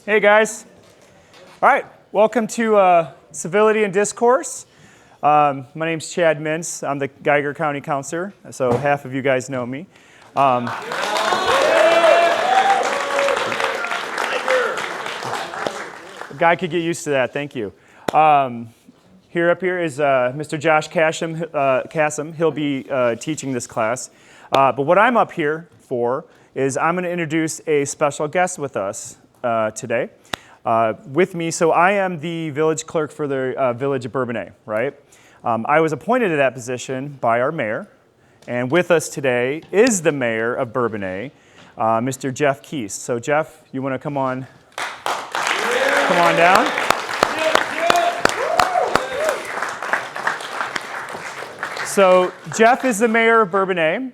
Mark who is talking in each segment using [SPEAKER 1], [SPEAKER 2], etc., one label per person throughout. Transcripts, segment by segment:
[SPEAKER 1] Hey guys. All right, welcome to Civility and Discourse. My name's Chad Mintz. I'm the Geiger County Counselor, so half of you guys know me. A guy could get used to that, thank you. Up here is Mr. Josh Kassam. He'll be teaching this class. But what I'm up here for is I'm going to introduce a special guest with us today. With me, so I am the village clerk for the village of Bourbonnais, right? I was appointed to that position by our mayor, and with us today is the mayor of Bourbonnais, Mr. Jeff Keese. So Jeff, you want to come on down? So Jeff is the mayor of Bourbonnais.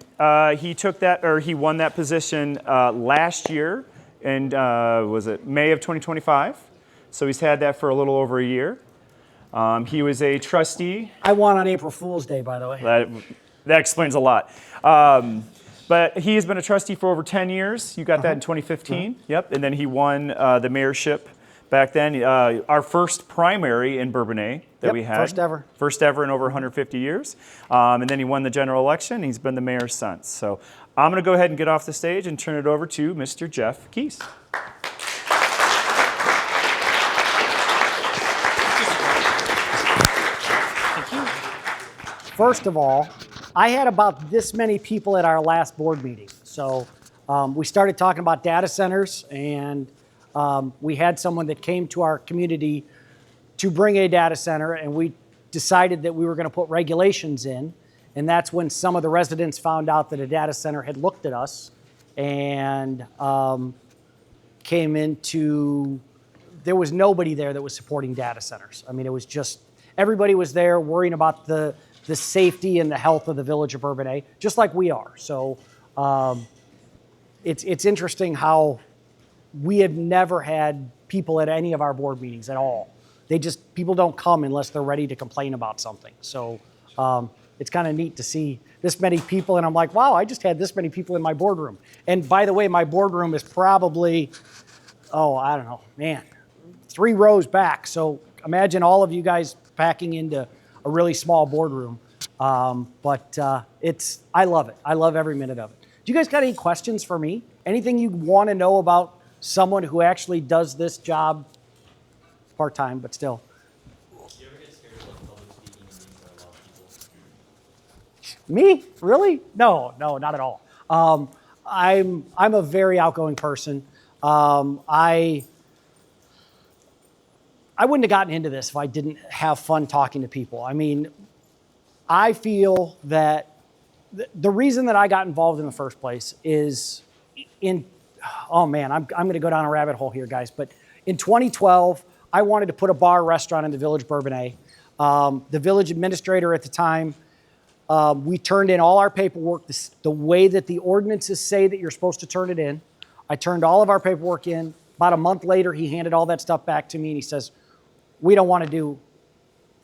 [SPEAKER 1] He won that position last year, and was it May of 2025? So he's had that for a little over a year. He was a trustee.
[SPEAKER 2] I won on April Fool's Day, by the way.
[SPEAKER 1] That explains a lot. But he has been a trustee for over 10 years. You got that in 2015. Yep. And then he won the mayorship back then. Our first primary in Bourbonnais that we had.
[SPEAKER 2] First ever.
[SPEAKER 1] First ever in over 150 years. And then he won the general election. He's been the mayor since. So I'm going to go ahead and get off the stage and turn it over to Mr. Jeff Keese.
[SPEAKER 2] First of all, I had about this many people at our last board meeting. So we started talking about data centers, and we had someone that came to our community to bring a data center, and we decided that we were going to put regulations in. And that's when some of the residents found out that a data center had looked at us and came into, there was nobody there that was supporting data centers. I mean, it was just, everybody was there worrying about the safety and the health of the village of Bourbonnais, just like we are. So it's interesting how we have never had people at any of our board meetings at all. People don't come unless they're ready to complain about something. So it's kind of neat to see this many people, and I'm like, wow, I just had this many people in my boardroom. And by the way, my boardroom is probably, I don't know, man, 3 rows back. So imagine all of you guys packing into a really small boardroom. But I love it. I love every minute of it. Do you guys got any questions for me? Anything you want to know about someone who actually does this job part-time, but still?
[SPEAKER 3] Do you ever get scared of public speaking in front of a lot of people?
[SPEAKER 2] Me? Really? No, not at all. I'm a very outgoing person. I wouldn't have gotten into this if I didn't have fun talking to people. I mean, I feel that the reason that I got involved in the first place is I'm going to go down a rabbit hole here, guys. But in 2012, I wanted to put a bar restaurant in the village of Bourbonnais. The village administrator at the time, we turned in all our paperwork the way that the ordinances say that you're supposed to turn it in. I turned all of our paperwork in. About a month later, he handed all that stuff back to me, and he says, we don't want to do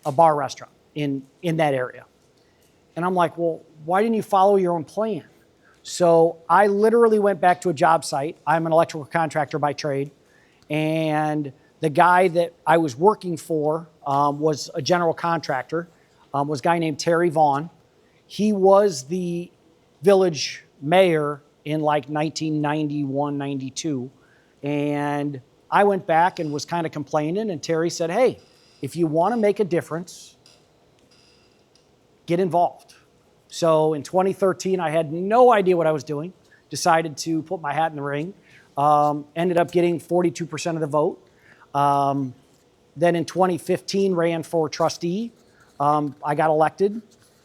[SPEAKER 2] a bar restaurant in that area. And I'm like, well, why didn't you follow your own plan? So I literally went back to a job site. I'm an electrical contractor by trade. And the guy that I was working for was a general contractor, was a guy named Terry Vaughn. He was the village mayor in like 1991, 92. And I went back and was kind of complaining, and Terry said, hey, if you want to make a difference, get involved. So in 2013, I had no idea what I was doing, decided to put my hat in the ring, ended up getting 42% of the vote. Then in 2015, ran for trustee. I got elected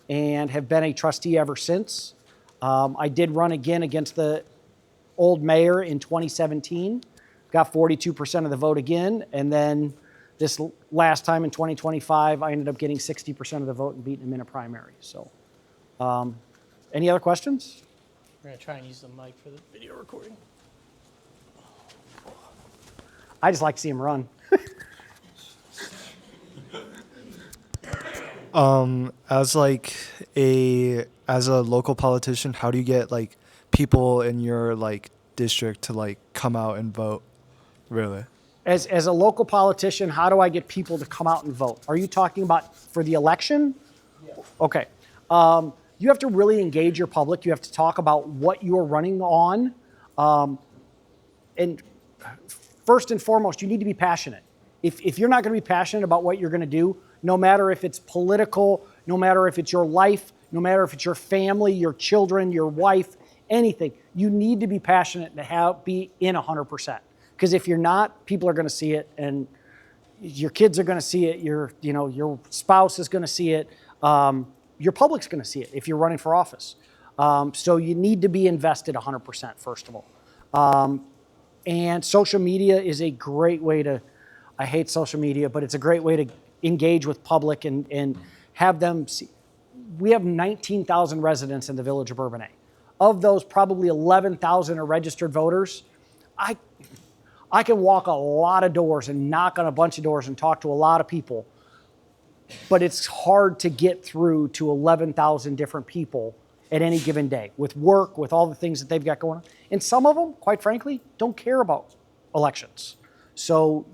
[SPEAKER 2] and have been a trustee ever since. I did run again against the old mayor in 2017. Got 42% of the vote again, and then this last time in 2025, I ended up getting 60% of the vote and beating him in a primary. So, any other questions?
[SPEAKER 4] We're going to try and use the mic for the video recording.
[SPEAKER 2] I just like to see him run.
[SPEAKER 5] As a local politician, how do you get people in your district to come out and vote? Really?
[SPEAKER 2] As a local politician, how do I get people to come out and vote? Are you talking about for the election?
[SPEAKER 6] Yes.
[SPEAKER 2] Okay. You have to really engage your public. You have to talk about what you are running on. And first and foremost, you need to be passionate. If you're not going to be passionate about what you're going to do, no matter if it's political, no matter if it's your life, no matter if it's your family, your children, your wife, anything, you need to be passionate to be in 100%. Because if you're not, people are going to see it, and your kids are going to see it. Your spouse is going to see it. Your public's going to see it if you're running for office. So you need to be invested 100%, first of all. And social media is a great way to, I hate social media, but it's a great way to engage with public and have them see. We have 19,000 residents in the village of Bourbonnais. Of those, probably 11,000 are registered voters. I can walk a lot of doors and knock on a bunch of doors and talk to a lot of people, but it's hard to get through to 11,000 different people at any given day with work, with all the things that they've got going on. And some of them, quite frankly, don't care about elections. So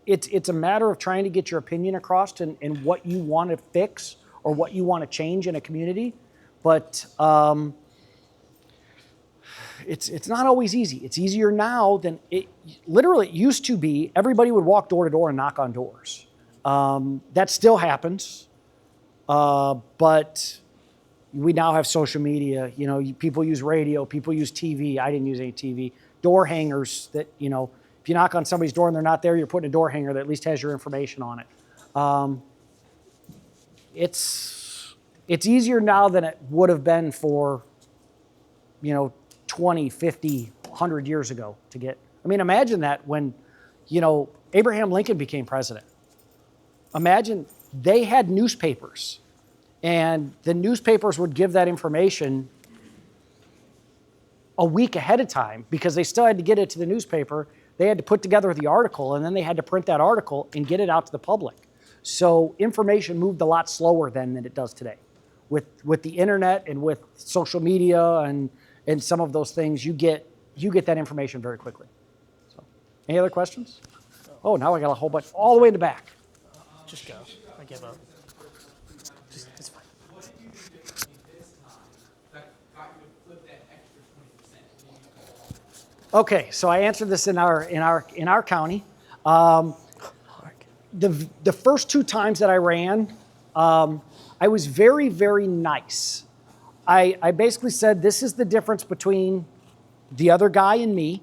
[SPEAKER 2] it's a matter of trying to get your opinion across and what you want to fix or what you want to change in a community. But it's not always easy. It's easier now than it used to be. Everybody would walk door to door and knock on doors. That still happens, but we now have social media. People use radio, people use TV. I didn't use any TV. Door hangers that, if you knock on somebody's door and they're not there, you're putting a door hanger that at least has your information on it. It's easier now than it would have been for, 20, 50, 100 years ago to get. Imagine that when, Abraham Lincoln became president. Imagine they had newspapers, and the newspapers would give that information a week ahead of time because they still had to get it to the newspaper. They had to put together the article, and then they had to print that article and get it out to the public. So information moved a lot slower then than it does today. With the internet and with social media and some of those things, you get that information very quickly. So, any other questions? Oh, now I got a whole bunch all the way in the back.
[SPEAKER 4] Just go. I give up. It's fine.
[SPEAKER 6] What did you do differently this time that got you to flip that extra 20%?
[SPEAKER 2] Okay, so I answered this in our county. The first two times that I ran, I was very, very nice. I basically said, this is the difference between the other guy and me,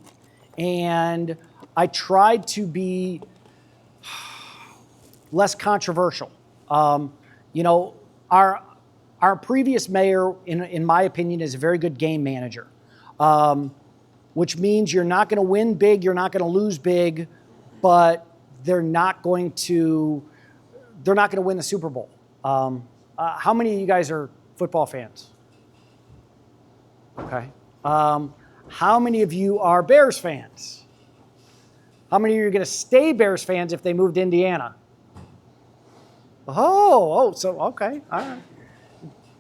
[SPEAKER 2] and I tried to be less controversial. Our previous mayor, in my opinion, is a very good game manager, which means you're not going to win big, you're not going to lose big, but they're not going to win the Super Bowl. How many of you guys are football fans? Okay. How many of you are Bears fans? How many of you are going to stay Bears fans if they moved to Indiana? So okay, all right.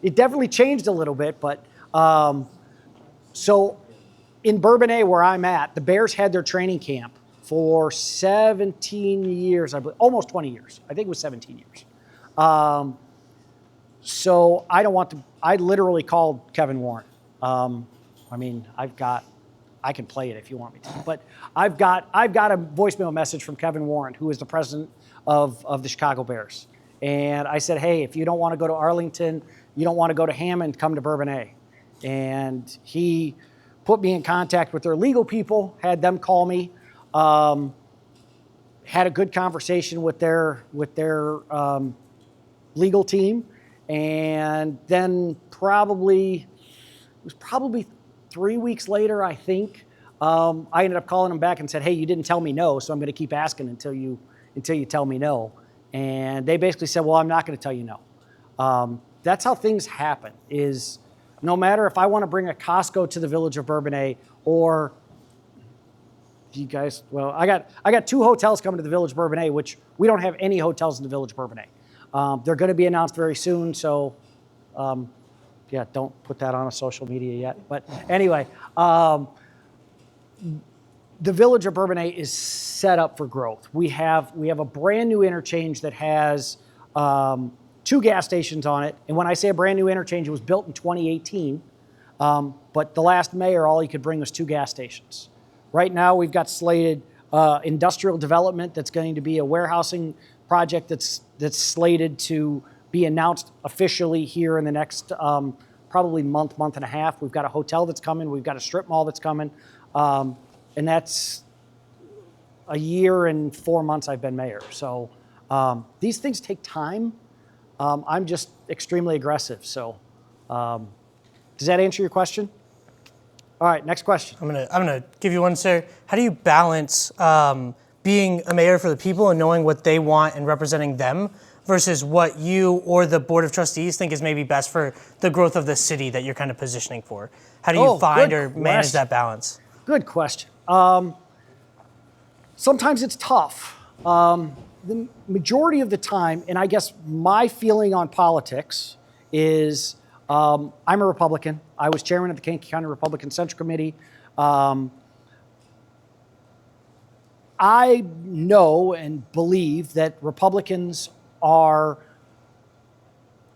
[SPEAKER 2] It definitely changed a little bit, but so in Bourbonnais, where I'm at, the Bears had their training camp for 17 years, I believe, almost 20 years. I think it was 17 years. So I literally called Kevin Warren. I can play it if you want me to, but I've got a voicemail message from Kevin Warren, who is the president of the Chicago Bears. And I said, hey, if you don't want to go to Arlington, you don't want to go to Hammond, come to Bourbonnais. And he put me in contact with their legal people, had them call me, had a good conversation with their legal team. And then probably 3 weeks later, I think, I ended up calling them back and said, hey, you didn't tell me no, so I'm going to keep asking until you tell me no. And they basically said, well, I'm not going to tell you no. That's how things happen, is no matter if I want to bring a Costco to the village of Bourbonnais, or you guys, well, I got 2 hotels coming to the village of Bourbonnais, which we don't have any hotels in the village of Bourbonnais. They're going to be announced very soon, so yeah, don't put that on a social media yet. But anyway, the village of Bourbonnais is set up for growth. We have a brand new interchange that has 2 gas stations on it. And when I say a brand new interchange, it was built in 2018. But the last mayor, all he could bring was 2 gas stations. Right now, we've got slated industrial development that's going to be a warehousing project that's slated to be announced officially here in the next probably month and a half. We've got a hotel that's coming. We've got a strip mall that's coming. And that's a year and 4 months I've been mayor. So these things take time. I'm just extremely aggressive. So does that answer your question? All right, next question.
[SPEAKER 4] I'm gonna give you one, sir. How do you balance being a mayor for the people and knowing what they want and representing them versus what you or the board of trustees think is maybe best for the growth of the city that you're kind of positioning for? How do you find or manage that balance?
[SPEAKER 2] Good question. Sometimes it's tough. The majority of the time, and I guess my feeling on politics is I'm a Republican. I was chairman of the Kankakee County Republican Central Committee. I know and believe that Republicans are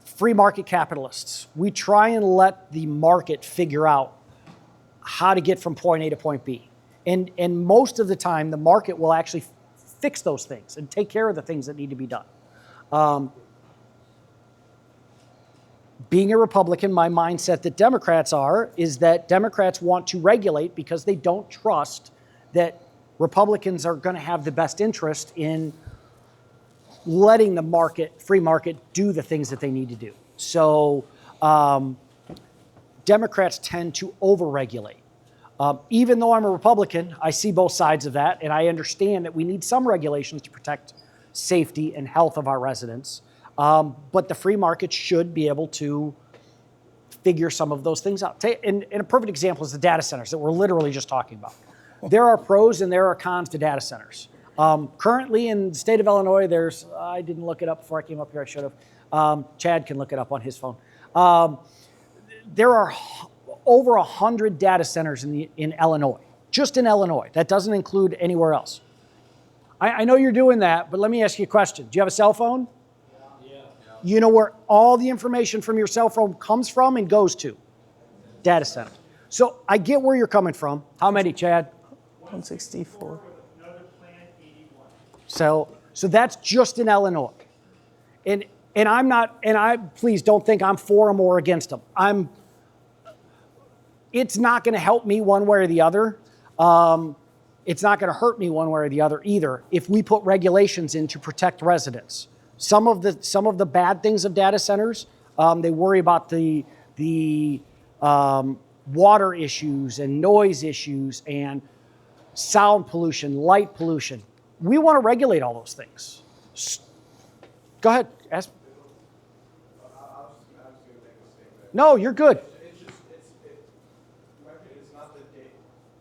[SPEAKER 2] free market capitalists. We try and let the market figure out how to get from point A to point B. And most of the time, the market will actually fix those things and take care of the things that need to be done. Being a Republican, my mindset that Democrats is that Democrats want to regulate because they don't trust that Republicans are going to have the best interest in letting the market, free market, do the things that they need to do. So Democrats tend to overregulate. Even though I'm a Republican, I see both sides of that, and I understand that we need some regulations to protect safety and health of our residents. But the free market should be able to figure some of those things out. And a perfect example is the data centers that we're literally just talking about. There are pros and there are cons to data centers. Currently in the state of Illinois, I didn't look it up before I came up here, I should have. Chad can look it up on his phone. There are over 100 data centers in Illinois, just in Illinois. That doesn't include anywhere else. I know you're doing that, but let me ask you a question. Do you have a cell phone? Yeah. You know where all the information from your cell phone comes from and goes to? Data centers. So I get where you're coming from. How many, Chad?
[SPEAKER 4] 164.
[SPEAKER 2] So that's just in Illinois. And I'm not, please don't think I'm for them or against them. It's not going to help me one way or the other. It's not going to hurt me one way or the other either if we put regulations in to protect residents. Some of the bad things of data centers, they worry about the water issues and noise issues and sound pollution, light pollution. We want to regulate all those things. Go ahead. Ask. No, you're good.
[SPEAKER 7] It's not the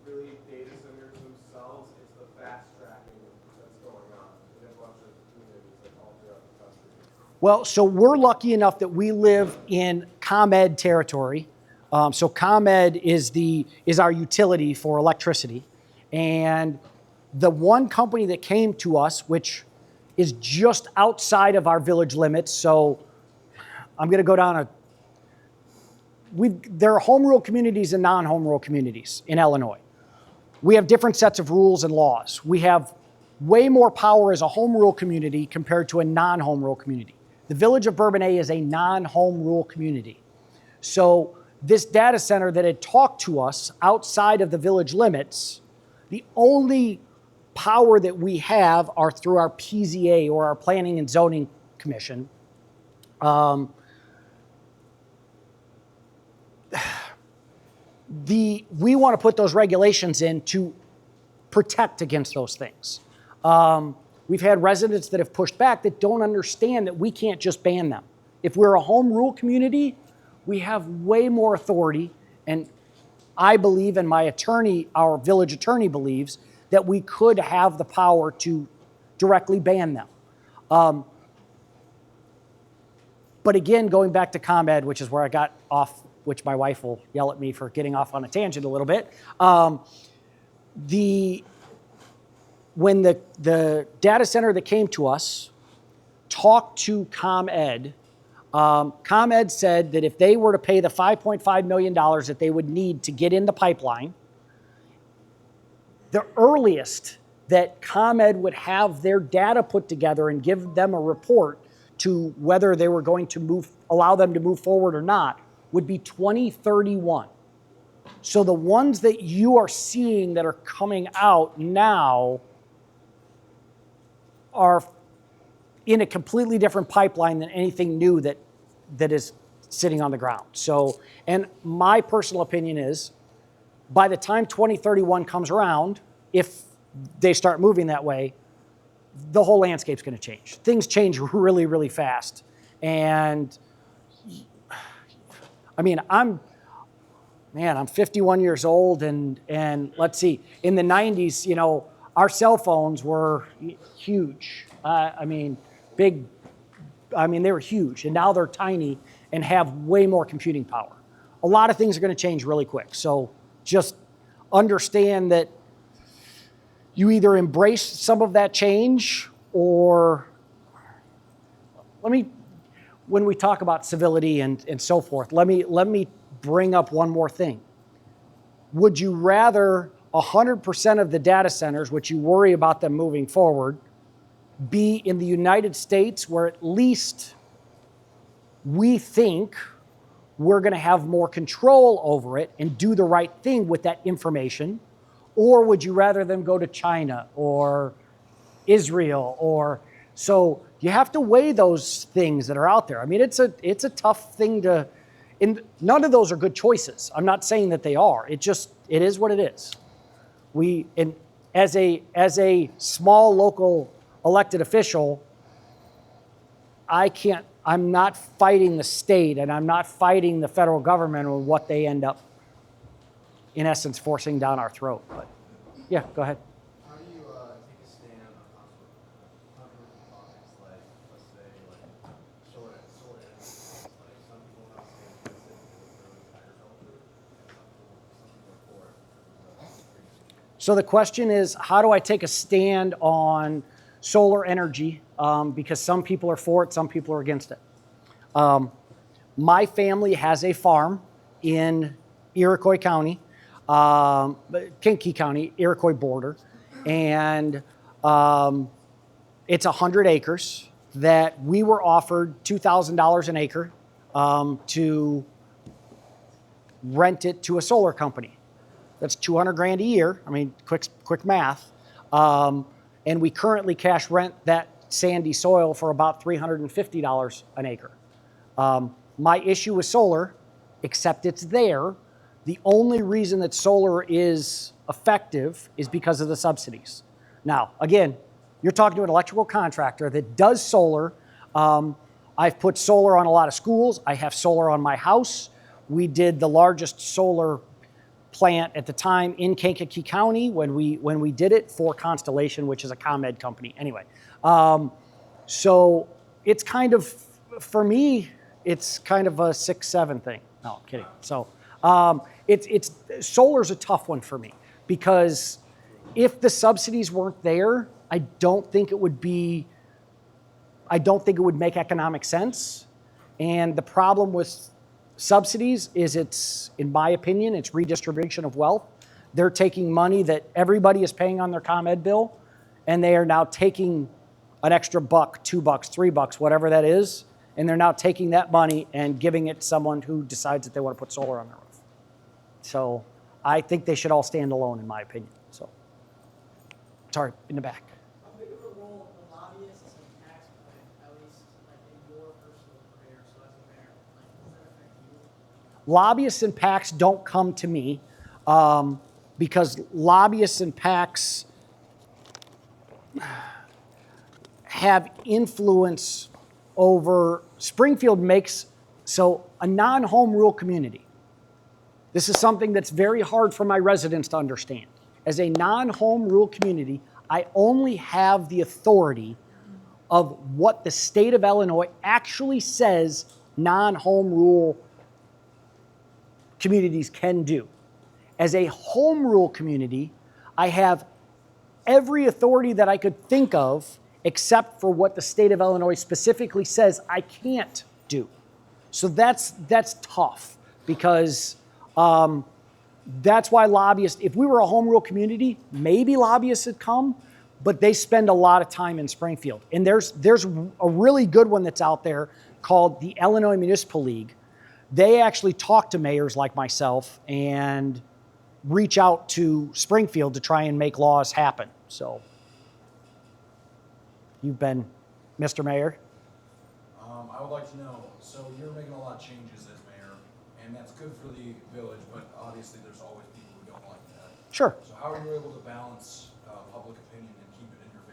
[SPEAKER 7] really data centers themselves, it's the fast tracking that's going on in a bunch of communities like all throughout the country.
[SPEAKER 2] Well, so we're lucky enough that we live in ComEd territory. So ComEd is our utility for electricity. And the one company that came to us, which is just outside of our village limits, so I'm going to go down there are home rule communities and non-home rule communities in Illinois. We have different sets of rules and laws. We have way more power as a home rule community compared to a non-home rule community. The village of Bourbonnais is a non-home rule community. So this data center that had talked to us outside of the village limits, the only power that we have are through our PZA or our Planning and Zoning Commission. We want to put those regulations in to protect against those things. We've had residents that have pushed back that don't understand that we can't just ban them. If we're a home rule community, we have way more authority, and I believe, and my attorney, our village attorney believes, that we could have the power to directly ban them. But again, going back to ComEd, which is where I got off, which my wife will yell at me for getting off on a tangent a little bit. when the data center that came to us talked to ComEd, ComEd said that if they were to pay the $5.5 million that they would need to get in the pipeline, the earliest that ComEd would have their data put together and give them a report to whether they were going to allow them to move forward or not would be 2031. So the ones that you are seeing that are coming out now are in a completely different pipeline than anything new that is sitting on the ground. So, and my personal opinion is, by the time 2031 comes around, if they start moving that way, the whole landscape's going to change. Things change really, really fast. And I mean, I'm 51 years old, and let's see, in the 90s, you know, our cell phones were huge. I mean, big. I mean, they were huge, and now they're tiny and have way more computing power. A lot of things are going to change really quick. So just understand that you either embrace some of that change, or when we talk about civility and so forth, let me bring up one more thing. Would you rather 100% of the data centers, which you worry about them moving forward, be in the United States, where at least we think we're going to have more control over it and do the right thing with that information? Or would you rather them go to China or Israel? Or so you have to weigh those things that are out there. I mean, it's a tough thing to, and none of those are good choices. I'm not saying that they are. It is what it is. And as a small local elected official, I'm not fighting the state, and I'm not fighting the federal government on what they end up, in essence, forcing down our throat. But yeah, go ahead.
[SPEAKER 7] How do you take a stand on controversial topics like, let's say, like solar energy? Like some people not stand against it because it agriculture, and some people are for it.
[SPEAKER 2] So the question is, how do I take a stand on solar energy? Because some people are for it, some people are against it. My family has a farm in Iroquois County, Kankakee County, Iroquois border, and it's 100 acres that we were offered $2,000 an acre to rent it to a solar company. That's $200,000 a year. I mean, quick math. And we currently cash rent that sandy soil for about $350 an acre. My issue with solar, except it's there, the only reason that solar is effective is because of the subsidies. Now, again, you're talking to an electrical contractor that does solar. I've put solar on a lot of schools. I have solar on my house. We did the largest solar plant at the time in Kankakee County when we did it for Constellation, which is a ComEd company. Anyway, so it's kind of, for me, it's kind of a 6-7 thing. No, I'm kidding. So solar's a tough one for me, because if the subsidies weren't there, I don't think it would make economic sense. And the problem with subsidies is in my opinion, it's redistribution of wealth. They're taking money that everybody is paying on their ComEd bill, and they are now taking an extra $1, $2, $3, whatever that is, and they're now taking that money and giving it to someone who decides that they want to put solar on their roof. So I think they should all stand alone, in my opinion. So, sorry, in the back.
[SPEAKER 8] How big of a role the lobbyists and tax plan, at least like in your personal career, so as a mayor, like does that affect you?
[SPEAKER 2] Lobbyists and PACs don't come to me because lobbyists and PACs have influence over Springfield makes, so a non-home rule community. This is something that's very hard for my residents to understand. As a non-home rule community, I only have the authority of what the state of Illinois actually says non-home rule communities can do. As a home rule community, I have every authority that I could think of, except for what the state of Illinois specifically says I can't do. So that's tough because that's why lobbyists, if we were a home rule community, maybe lobbyists would come, but they spend a lot of time in Springfield. And there's a really good one that's out there called the Illinois Municipal League. They actually talk to mayors like myself and reach out to Springfield to try and make laws happen. So you've been, Mr. Mayor.
[SPEAKER 9] I would like to know, so you're making a lot of changes as mayor, and that's good for the village, but obviously there's always people who don't like that.
[SPEAKER 2] Sure.
[SPEAKER 9] So how are you able to balance public opinion and keep it in your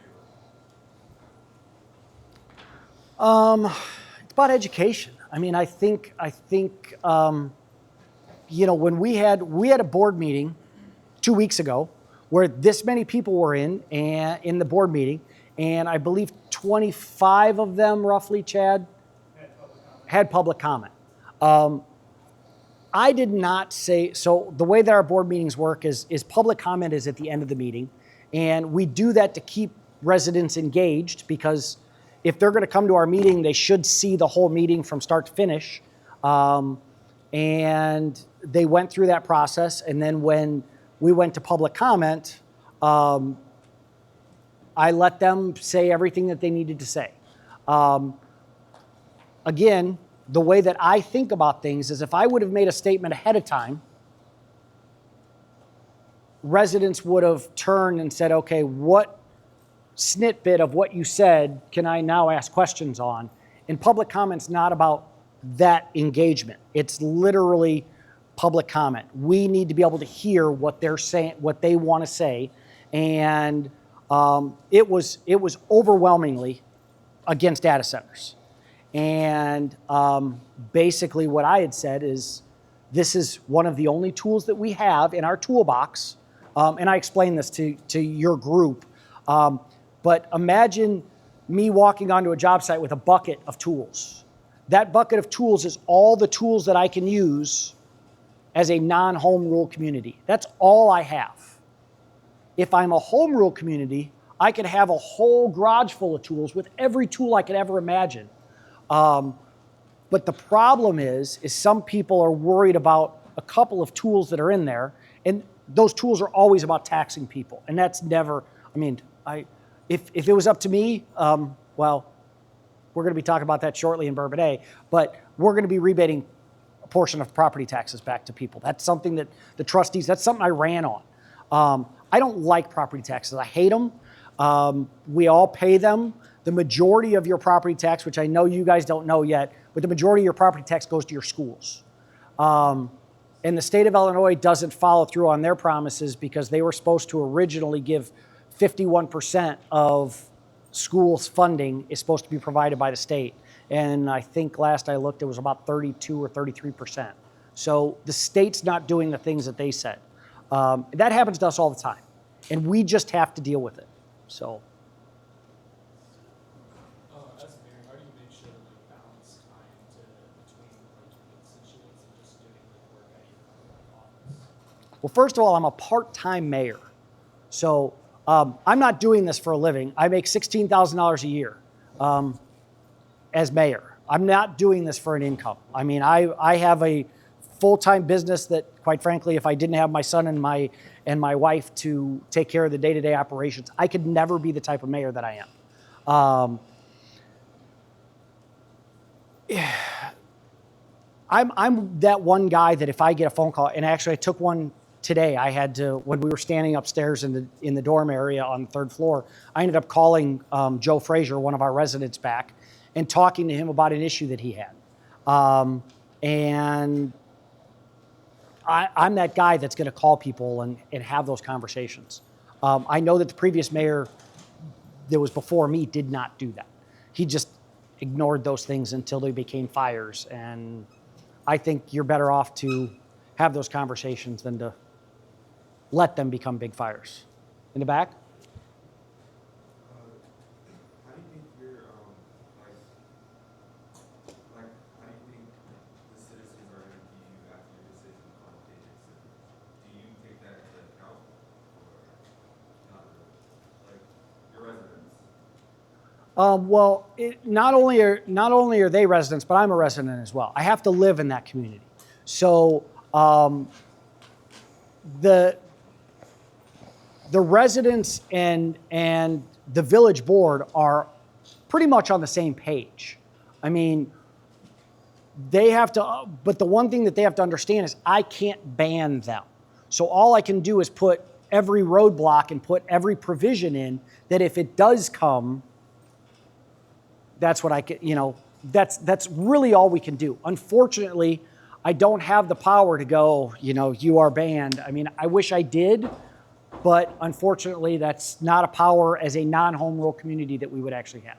[SPEAKER 9] favor?
[SPEAKER 2] It's about education. I mean, I think you know, when we had a board meeting 2 weeks ago where this many people were in the board meeting, and I believe 25 of them, roughly, Chad, had public comment. I did not say, so the way that our board meetings work is public comment is at the end of the meeting, and we do that to keep residents engaged, because if they're going to come to our meeting, they should see the whole meeting from start to finish. And they went through that process, and then when we went to public comment, I let them say everything that they needed to say. Again, the way that I think about things is if I would have made a statement ahead of time, residents would have turned and said, okay, what snippet of what you said can I now ask questions on? And public comment's not about that engagement. It's literally public comment. We need to be able to hear what they're saying, what they want to say. And it was overwhelmingly against data centers. And basically what I had said is, this is one of the only tools that we have in our toolbox. And I explained this to your group. But imagine me walking onto a job site with a bucket of tools. That bucket of tools is all the tools that I can use as a non-home rule community. That's all I have. If I'm a home rule community, I could have a whole garage full of tools with every tool I could ever imagine. But the problem is some people are worried about a couple of tools that are in there, and those tools are always about taxing people. And that's never, I mean, if it was up to me, well, we're going to be talking about that shortly in Bourbon A, but we're going to be rebating a portion of property taxes back to people. That's something that the trustees, that's something I ran on. I don't like property taxes. I hate them. We all pay them. The majority of your property tax, which I know you guys don't know yet, but the majority of your property tax goes to your schools. And the state of Illinois doesn't follow through on their promises because they were supposed to originally give 51% of schools funding is supposed to be provided by the state. And I think last I looked, it was about 32 or 33%. So the state's not doing the things that they said. That happens to us all the time. And we just have to deal with it. So.
[SPEAKER 6] As mayor, how do you make sure that you balance time between constituents and just doing work at your office?
[SPEAKER 2] Well, first of all, I'm a part-time mayor. So I'm not doing this for a living. I make $16,000 a year as mayor. I'm not doing this for an income. I mean, I have a full-time business that, quite frankly, if I didn't have my son and my wife to take care of the day-to-day operations, I could never be the type of mayor that I am. I'm that one guy that if I get a phone call, and actually I took one today, I had to, when we were standing upstairs in the dorm area on the third floor, I ended up calling Joe Frazier, one of our residents, back and talking to him about an issue that he had. And I'm that guy that's going to call people and have those conversations. I know that the previous mayor that was before me did not do that. He just ignored those things until they became fires. And I think you're better off to have those conversations than to let them become big fires. In the back?
[SPEAKER 7] How do you think your how do you think the citizens are going to view you after your decision on data centers? Do you take that into account or not really?
[SPEAKER 2] Well, not only are they residents, but I'm a resident as well. I have to live in that community. So the residents and the village board are pretty much on the same page. I mean, they have to, but the one thing that they have to understand is I can't ban them. So all I can do is put every roadblock and put every provision in that if it does come, that's what I can, that's really all we can do. Unfortunately, I don't have the power to go, you are banned. I mean, I wish I did, but unfortunately, that's not a power as a non-home rule community that we would actually have.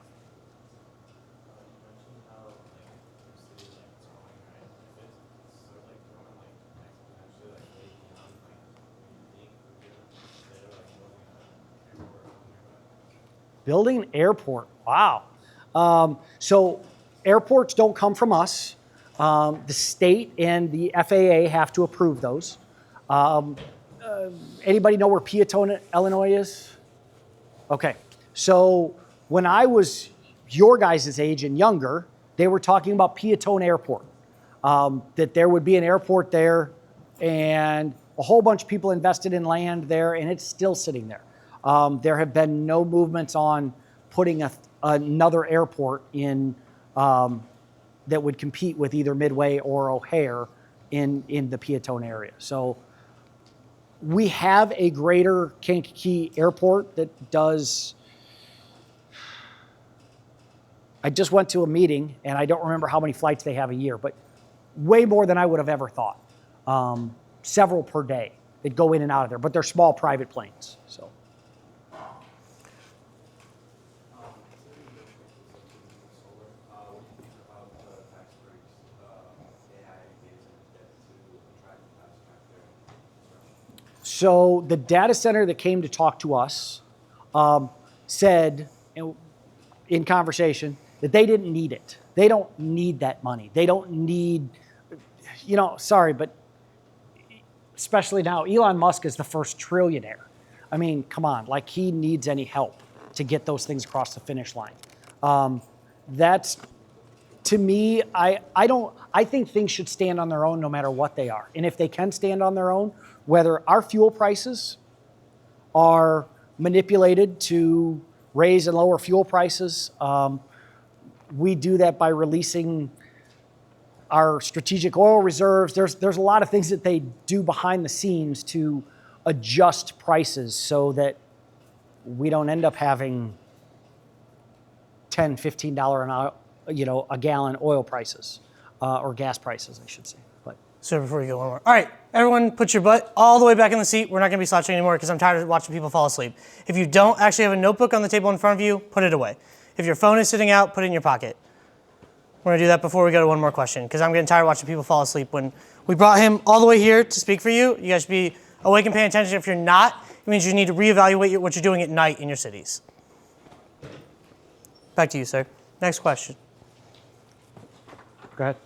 [SPEAKER 2] Building an airport, wow. So airports don't come from us. The state and the FAA have to approve those. Anybody know where Peatone, Illinois is? Okay, so when I was your guys' age and younger, they were talking about Peatone Airport, that there would be an airport there, and a whole bunch of people invested in land there, and it's still sitting there. There have been no movements on putting another airport in that would compete with either Midway or O'Hare in the Peatone area. So we have a greater Kankakee airport that does. I just went to a meeting, and I don't remember how many flights they have a year, but way more than I would have ever thought. Several per day that go in and out of there, but they're small private planes. So. So the data center that came to talk to us said in conversation that they didn't need it. They don't need that money. They don't need, sorry, but especially now, Elon Musk is the first trillionaire. I mean, come on, like he needs any help to get those things across the finish line. That's, to me, I think things should stand on their own no matter what they are. And if they can stand on their own, whether our fuel prices are manipulated to raise and lower fuel prices, we do that by releasing our strategic oil reserves. There's a lot of things that they do behind the scenes to adjust prices so that we don't end up having $10, $15 a gallon oil prices or gas prices, I should say. But
[SPEAKER 4] So before you go one more. All right, everyone put your butt all the way back in the seat. We're not gonna be slouching anymore because I'm tired of watching people fall asleep. If you don't actually have a notebook on the table in front of you, put it away. If your phone is sitting out, put it in your pocket. We're gonna do that before we go to one more question because I'm getting tired of watching people fall asleep. When we brought him all the way here to speak for you, you guys should be awake and paying attention. If you're not, it means you need to reevaluate what you're doing at night in your cities. Back to you, sir. Next question.
[SPEAKER 2] go ahead.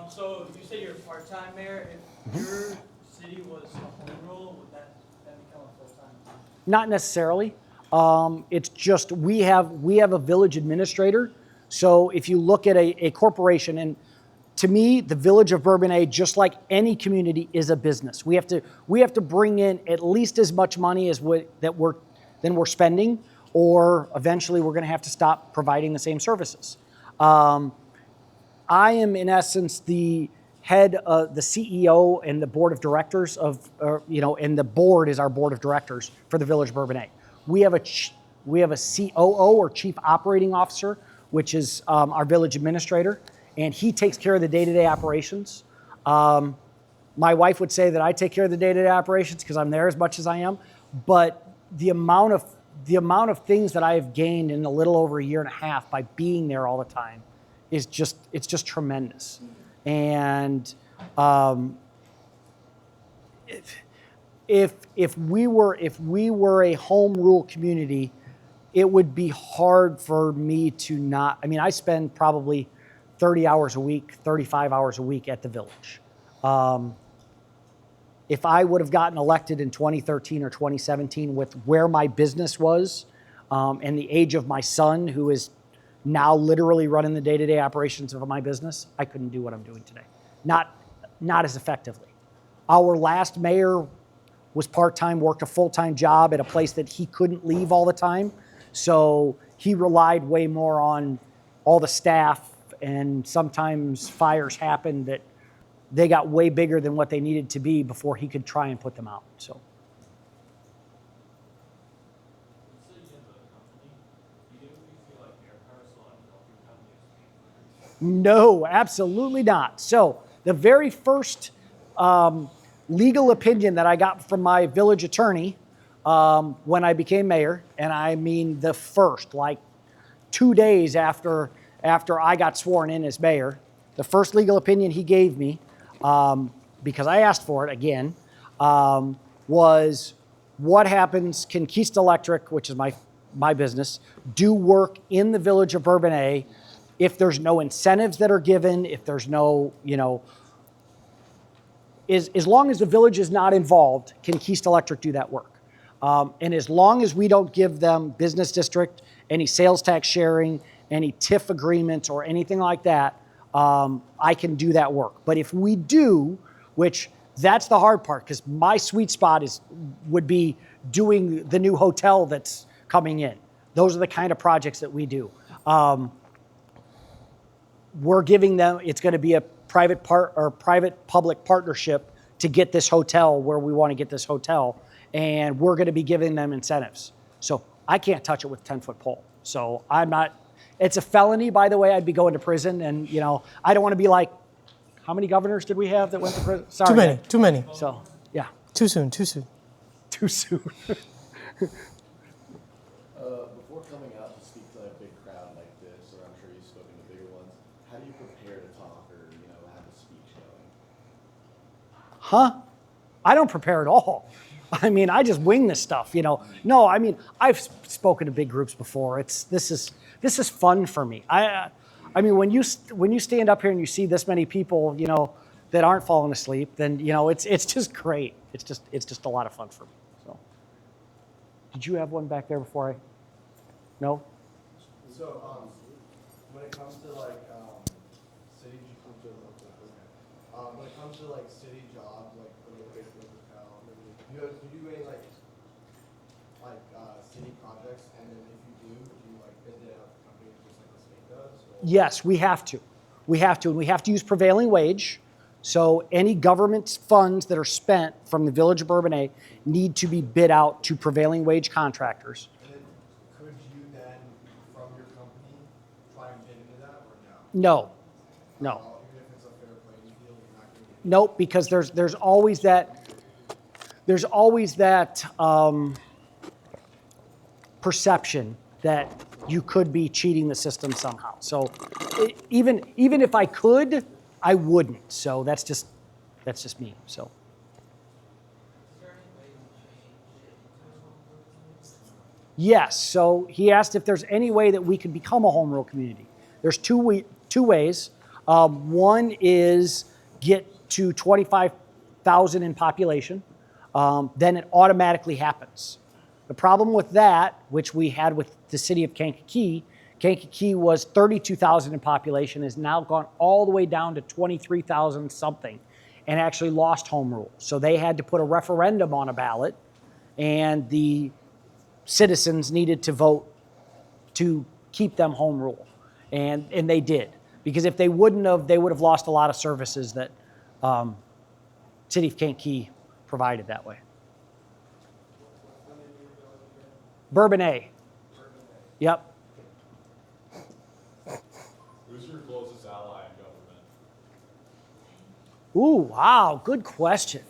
[SPEAKER 8] So you say you're a part-time mayor. If your city was a home rule, would that become a full-time?
[SPEAKER 2] Not necessarily. It's just we have a village administrator. So if you look at a corporation, and to me, the village of Bourbonnais, just like any community, is a business. We have to bring in at least as much money as we're spending, or eventually we're going to have to stop providing the same services. I am, in essence, the head of the CEO and the board of directors of, and the board is our board of directors for the Village of Bourbonnais. We have a COO, or Chief Operating Officer, which is our village administrator, and he takes care of the day-to-day operations. My wife would say that I take care of the day-to-day operations because I'm there as much as I am, but the amount of things that I have gained in a little over a year and a half by being there all the time is just tremendous. And if we were a home rule community, it would be hard for me to not. I mean, I spend probably 30 hours a week, 35 hours a week at the village. If I would have gotten elected in 2013 or 2017 with where my business was and the age of my son, who is now literally running the day-to-day operations of my business, I couldn't do what I'm doing today. Not as effectively. Our last mayor was part-time, worked a full-time job at a place that he couldn't leave all the time. So he relied way more on all the staff, and sometimes fires happened that they got way bigger than what they needed to be before he could try and put them out. So. No, absolutely not. So the very first legal opinion that I got from my village attorney when I became mayor, and I mean the first, like 2 days after I got sworn in as mayor, the first legal opinion he gave me, because I asked for it again, was what happens, can Keystone Electric, which is my business, do work in the village of Bourbonnais if there's no incentives that are given, if there's no, as long as the village is not involved, can Keystone Electric do that work? And as long as we don't give them business district, any sales tax sharing, any TIF agreements or anything like that, I can do that work. But if we do, which that's the hard part, because my sweet spot would be doing the new hotel that's coming in. Those are the kind of projects that we do. We're giving them, it's going to be a private-public partnership to get this hotel where we want to get this hotel, and we're going to be giving them incentives. So I can't touch it with a 10-foot pole. So I'm not, it's a felony, by the way. I'd be going to prison, and I don't want to be like, how many governors did we have that went to prison? Sorry.
[SPEAKER 4] Too many.
[SPEAKER 2] So, yeah.
[SPEAKER 4] Too soon.
[SPEAKER 2] Too soon.
[SPEAKER 7] Before coming out to speak to a big crowd like this, or I'm sure you've spoken to bigger ones, how do you prepare to talk or, have a speech going?
[SPEAKER 2] Huh? I don't prepare at all. I mean, I just wing this stuff, No, I mean, I've spoken to big groups before. This is fun for me. I mean, when you stand up here and you see this many people, that aren't falling asleep, then it's just great. It's just a lot of fun for me. So, did you have one back there before I? No.
[SPEAKER 7] So, when it comes to city, when it comes to city jobs, do you do any city projects? And then if you do bid it out to companies just like the state does? Or?
[SPEAKER 2] Yes, we have to. And we have to use prevailing wage. So any government funds that are spent from the village of Bourbonnais need to be bid out to prevailing wage contractors.
[SPEAKER 7] And then could you then, from your company, try and bid into that or no?
[SPEAKER 2] No.
[SPEAKER 7] Even if it's a fair playing field, you're not going to get
[SPEAKER 2] Nope, because there's always that perception that you could be cheating the system somehow. So even if I could, I wouldn't. So that's just me. So. Yes. So he asked if there's any way that we could become a home rule community. There's two ways. One is get to 25,000 in population. Then it automatically happens. The problem with that, which we had with the city of Kankakee was 32,000 in population, has now gone all the way down to 23,000 something, and actually lost home rule. So they had to put a referendum on a ballot, and the citizens needed to vote to keep them home rule, and they did. Because if they wouldn't have, they would have lost a lot of services that city of Kankakee provided that way. Bourbonnais. Yep.
[SPEAKER 10] Who's your closest ally in government?
[SPEAKER 2] Ooh, wow, good question.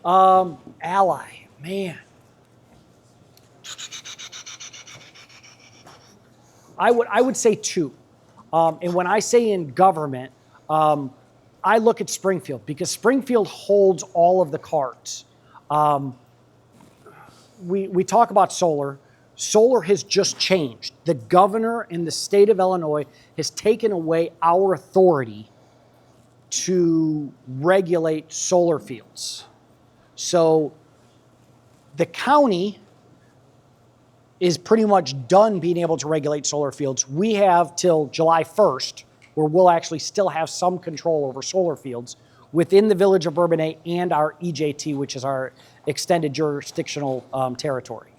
[SPEAKER 2] Ally, man. I would say two. And when I say in government, I look at Springfield because Springfield holds all of the cards. We talk about solar. Solar has just changed. The governor in the state of Illinois has taken away our authority to regulate solar fields. So the county is pretty much done being able to regulate solar fields. We have till July 1st, where we'll actually still have some control over solar fields within the Village of Bourbonnais and our EJT, which is our extended jurisdictional territory.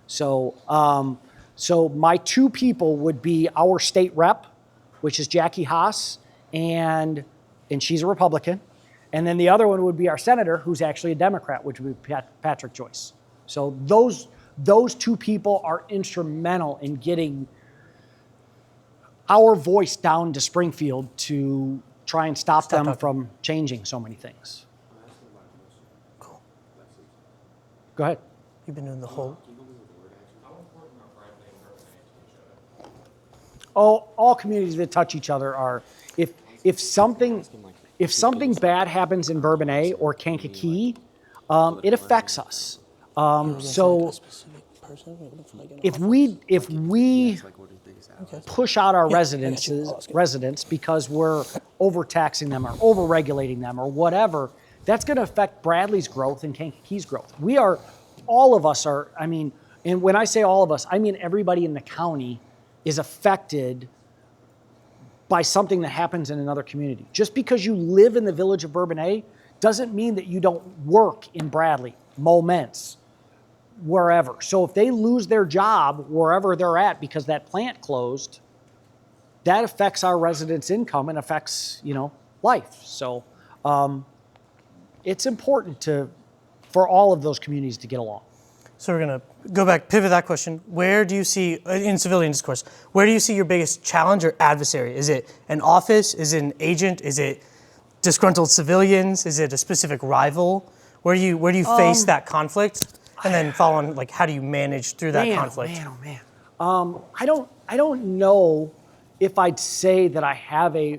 [SPEAKER 2] So, so my two people would be our state rep, which is Jackie Haas, and she's a Republican. And then the other one would be our senator, who's actually a Democrat, which would be Patrick Joyce. So those two people are instrumental in getting our voice down to Springfield to try and stop them from changing so many things.
[SPEAKER 4] Cool.
[SPEAKER 2] Go ahead.
[SPEAKER 4] You've been doing the whole.
[SPEAKER 2] All communities that touch each other are, if something bad happens in Bourbonnais or Kankakee, it affects us. So if we push out our residents because we're overtaxing them or overregulating them or whatever, that's going to affect Bradley's growth and Kankakee's growth. All of us are, I mean, and when I say all of us, I mean everybody in the county is affected by something that happens in another community. Just because you live in the Village of Bourbonnais doesn't mean that you don't work in Bradley, Moments, wherever. So if they lose their job wherever they're at because that plant closed, that affects our residents' income and affects, life. So it's important for all of those communities to get along.
[SPEAKER 4] So we're going to go back, pivot that question. Where do you see, in civilian discourse, where do you see your biggest challenge or adversary? Is it an office? Is it an agent? Is it disgruntled civilians? Is it a specific rival? Where do you face that conflict? And then following, how do you manage through that conflict?
[SPEAKER 2] I don't know if I'd say that I have the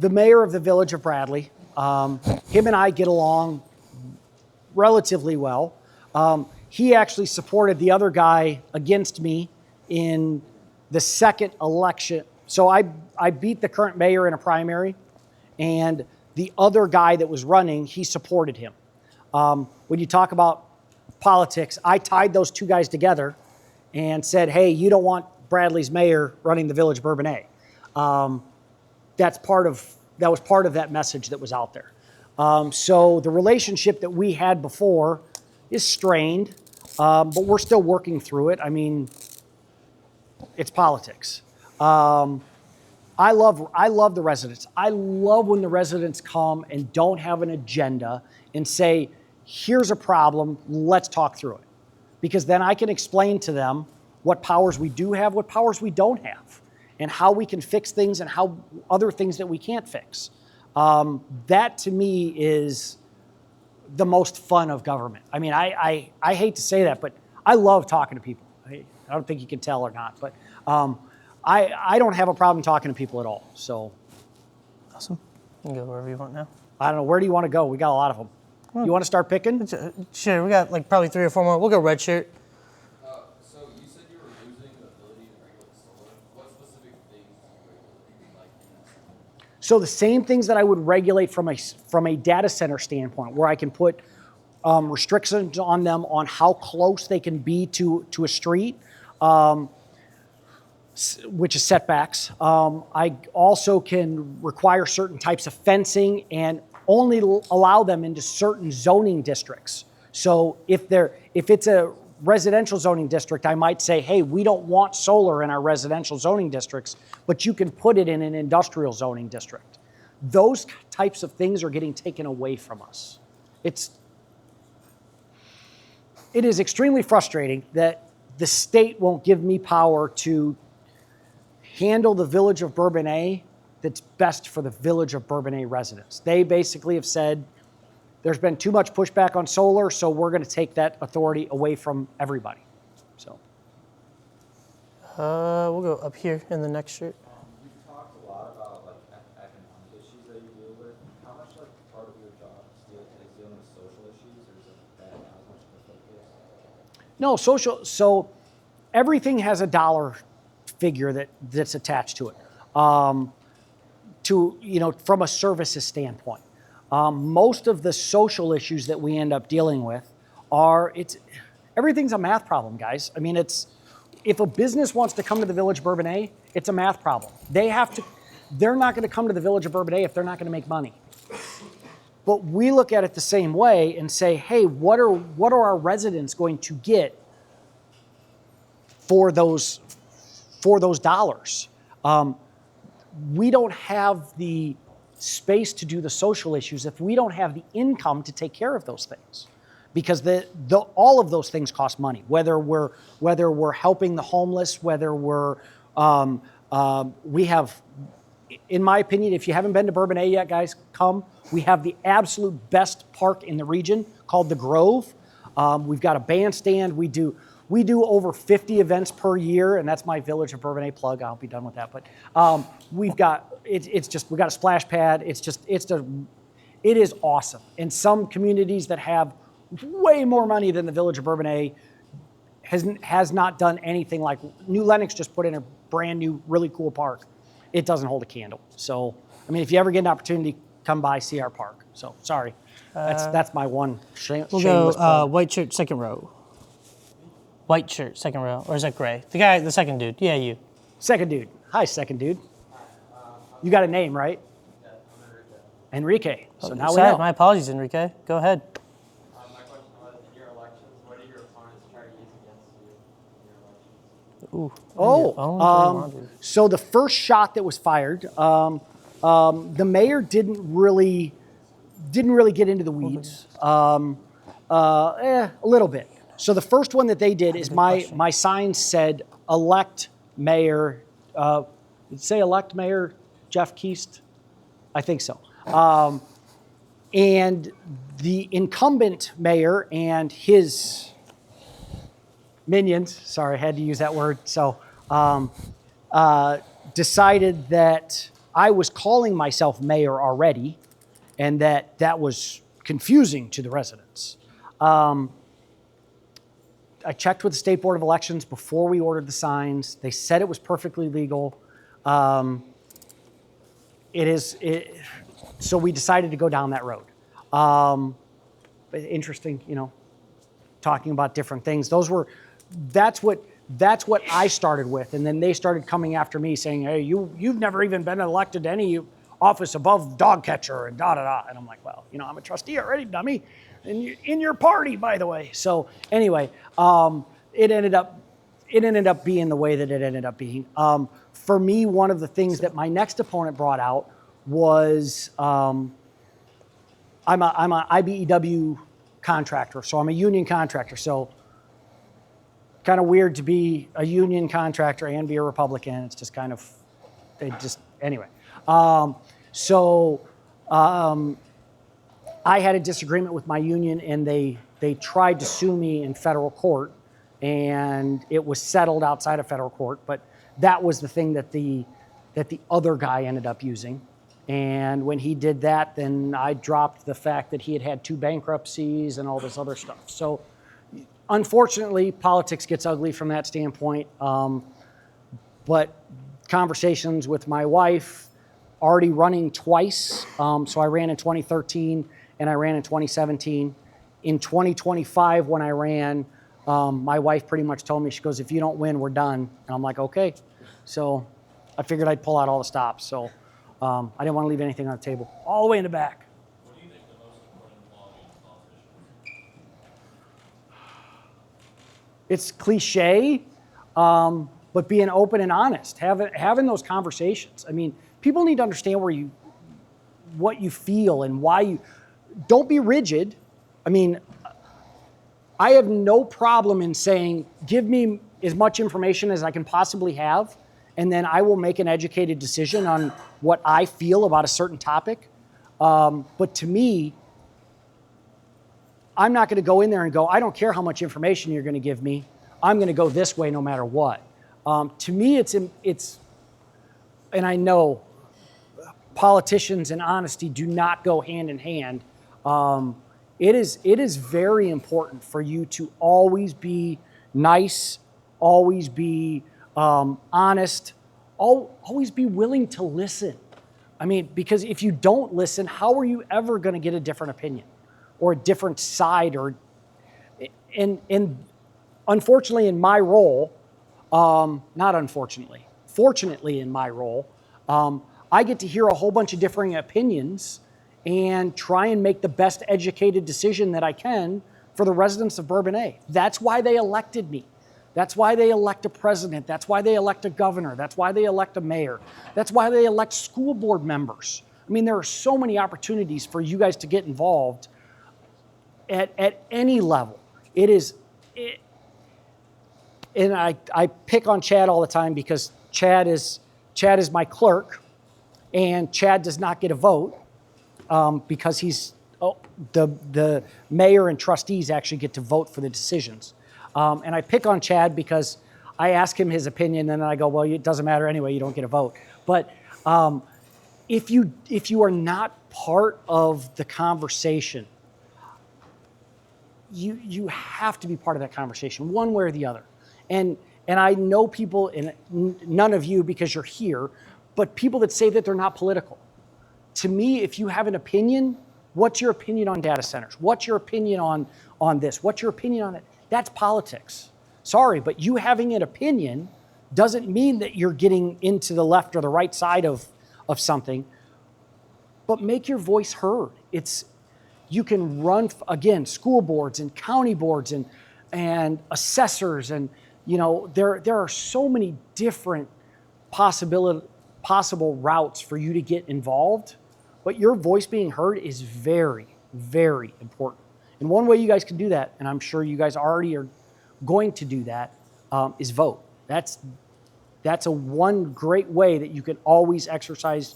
[SPEAKER 2] mayor of the Village of Bradley, him and I get along relatively well. He actually supported the other guy against me in the second election. So I beat the current mayor in a primary, and the other guy that was running, he supported him. When you talk about politics, I tied those two guys together and said, hey, you don't want Bradley's mayor running the Village of Bourbonnais. That was part of that message that was out there. So the relationship that we had before is strained, but we're still working through it. I mean, it's politics. I love the residents. I love when the residents come and don't have an agenda and say, here's a problem, let's talk through it. Because then I can explain to them what powers we do have, what powers we don't have, and how we can fix things and how other things that we can't fix. That to me is the most fun of government. I mean, I hate to say that, but I love talking to people. I don't think you can tell or not, but I don't have a problem talking to people at all. So,
[SPEAKER 4] awesome. You can go wherever you want now.
[SPEAKER 2] I don't know. Where do you want to go? We got a lot of them. You want to start picking?
[SPEAKER 4] Sure. We got probably 3 or 4 more. We'll go red shirt.
[SPEAKER 3] So you said you were losing the ability to regulate solar. What specific things do you regulate in that?
[SPEAKER 2] So the same things that I would regulate from a data center standpoint, where I can put restrictions on them on how close they can be to a street, which is setbacks. I also can require certain types of fencing and only allow them into certain zoning districts. So if it's a residential zoning district, I might say, hey, we don't want solar in our residential zoning districts, but you can put it in an industrial zoning district. Those types of things are getting taken away from us. It is extremely frustrating that the state won't give me power to handle the Village of Bourbonnais that's best for the Village of Bourbonnais residents. They basically have said, there's been too much pushback on solar, so we're going to take that authority away from everybody. So,
[SPEAKER 4] we'll go up here in the next shirt.
[SPEAKER 7] You've talked a lot about economic issues that you deal with. How much part of your job is dealing with social issues, or is that not as much of a focus?
[SPEAKER 2] No, so everything has a dollar figure that's attached to it. From a services standpoint. Most of the social issues that we end up dealing with everything's a math problem, guys. I mean, if a business wants to come to the Village of Bourbonnais, it's a math problem. They're not going to come to the Village of Bourbonnais if they're not going to make money. But we look at it the same way and say, hey, what are our residents going to get for those dollars? We don't have the space to do the social issues if we don't have the income to take care of those things, because all of those things cost money. Whether we're helping the homeless, whether we have, in my opinion, if you haven't been to Bourbonnais yet, guys, come. We have the absolute best park in the region called the Grove. We've got a bandstand. We do over 50 events per year, and that's my Village of Bourbonnais plug. I'll be done with that. But we've got a splash pad. It is awesome. And some communities that have way more money than the Village of Bourbonnais has not done anything like New Lenox just put in a brand new, really cool park. It doesn't hold a candle. So, I mean, if you ever get an opportunity, come by, see our park. So, sorry. That's my one shameless
[SPEAKER 4] We'll go
[SPEAKER 2] plug.
[SPEAKER 4] white shirt, second row. White shirt, second row. Or is that gray? The second dude. Yeah, you.
[SPEAKER 2] Second dude. Hi, second dude. You got a name, right?
[SPEAKER 3] Yeah, I'm Enrique.
[SPEAKER 2] Enrique. So now we
[SPEAKER 4] Sorry,
[SPEAKER 2] know.
[SPEAKER 4] my apologies, Enrique. Go ahead.
[SPEAKER 3] My question was, in your elections, what did your opponents try to use against you in your elections?
[SPEAKER 2] So the first shot that was fired, the mayor didn't really get into the weeds. A little bit. So the first one that they did is my sign said elect mayor. Did it say elect mayor Jeff Keast? I think so. And the incumbent mayor and his minions, sorry, I had to use that word, so decided that I was calling myself mayor already and that was confusing to the residents. I checked with the State Board of Elections before we ordered the signs. They said it was perfectly legal. So we decided to go down that road. Interesting, talking about different things. That's what I started with, and then they started coming after me saying, hey, you've never even been elected to any office above dog catcher and da-da-da. And I'm like, well, I'm a trustee already, dummy. In your party, by the way. So anyway, it ended up being the way that it ended up being. For me, one of the things that my next opponent brought out was I'm a IBEW contractor, so I'm a union contractor. So kind of weird to be a union contractor and be a Republican. It's just kind of, anyway. I had a disagreement with my union, and they tried to sue me in federal court, and it was settled outside of federal court. But that was the thing that the other guy ended up using. And when he did that, then I dropped the fact that he had 2 bankruptcies and all this other stuff. So unfortunately, politics gets ugly from that standpoint. But conversations with my wife, already running twice. So I ran in 2013 and I ran in 2017. In 2025, when I ran, my wife pretty much told me, she goes, if you don't win, we're done. And I'm like, okay. So I figured I'd pull out all the stops. So I didn't want to leave anything on the table. All the way in the back.
[SPEAKER 10] What do you think the most important quality in a politician?
[SPEAKER 2] It's cliche, but being open and honest, having those conversations. I mean, people need to understand what you feel and why you. Don't be rigid. I mean, I have no problem in saying, give me as much information as I can possibly have, and then I will make an educated decision on what I feel about a certain topic. But to me, I'm not going to go in there and go, I don't care how much information you're going to give me. I'm going to go this way no matter what. To me, it's, and I know politicians and honesty do not go hand in hand. It is very important for you to always be nice, always be honest, always be willing to listen. I mean, because if you don't listen, how are you ever going to get a different opinion or a different side? And unfortunately, in my role, not unfortunately, fortunately in my role, I get to hear a whole bunch of differing opinions and try and make the best educated decision that I can for the residents of Bourbonnais. That's why they elected me. That's why they elect a president. That's why they elect a governor. That's why they elect a mayor. That's why they elect school board members. I mean, there are so many opportunities for you guys to get involved at any level. And I pick on Chad all the time because Chad is my clerk, and Chad does not get a vote because the mayor and trustees actually get to vote for the decisions. And I pick on Chad because I ask him his opinion, and then I go, well, it doesn't matter anyway, you don't get a vote. But if you are not part of the conversation, you have to be part of that conversation, one way or the other. And I know people, and none of you because you're here, but people that say that they're not political. To me, if you have an opinion, what's your opinion on data centers? What's your opinion on this? What's your opinion on it? That's politics. Sorry, but you having an opinion doesn't mean that you're getting into the left or the right side of something, but make your voice heard. You can run, again, school boards and county boards and assessors, and there are so many different possible routes for you to get involved, but your voice being heard is very, very important. And one way you guys can do that, and I'm sure you guys already are going to do that, is vote. That's a one great way that you can always exercise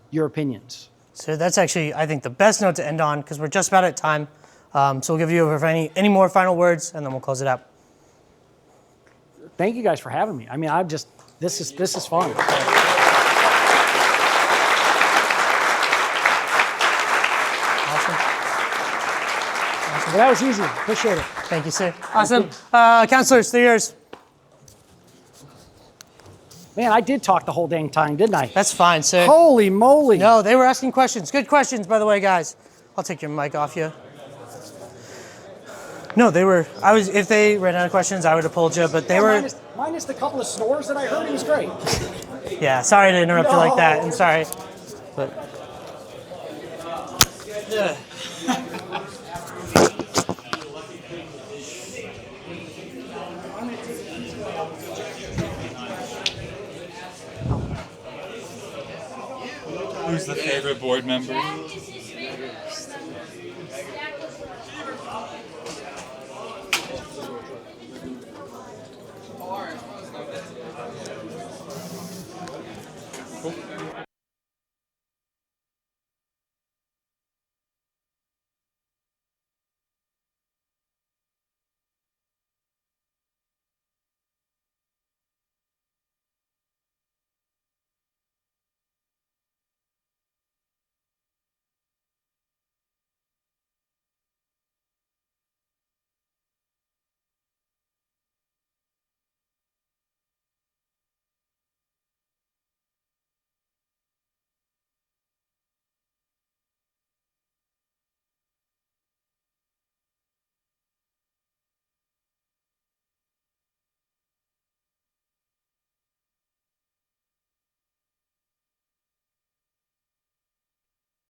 [SPEAKER 2] your opinions.
[SPEAKER 4] So that's actually, I think, the best note to end on because we're just about at time. So we'll give you over for any more final words, and then we'll close it up.
[SPEAKER 2] Thank you guys for having me. I mean, this is fun. Well, that was easy. Appreciate it.
[SPEAKER 4] Thank you, sir. Awesome. Counselors, they're yours.
[SPEAKER 2] Man, I did talk the whole dang time, didn't I?
[SPEAKER 4] That's fine, sir.
[SPEAKER 2] Holy moly.
[SPEAKER 4] No, they were asking questions. Good questions, by the way, guys. I'll take your mic off you. No, if they ran out of questions, I would have pulled you, but they were...
[SPEAKER 2] Minus the couple of snores that I heard, it was great.
[SPEAKER 4] Yeah, sorry to interrupt you like that. I'm sorry. But...
[SPEAKER 11] Who's the favorite board member?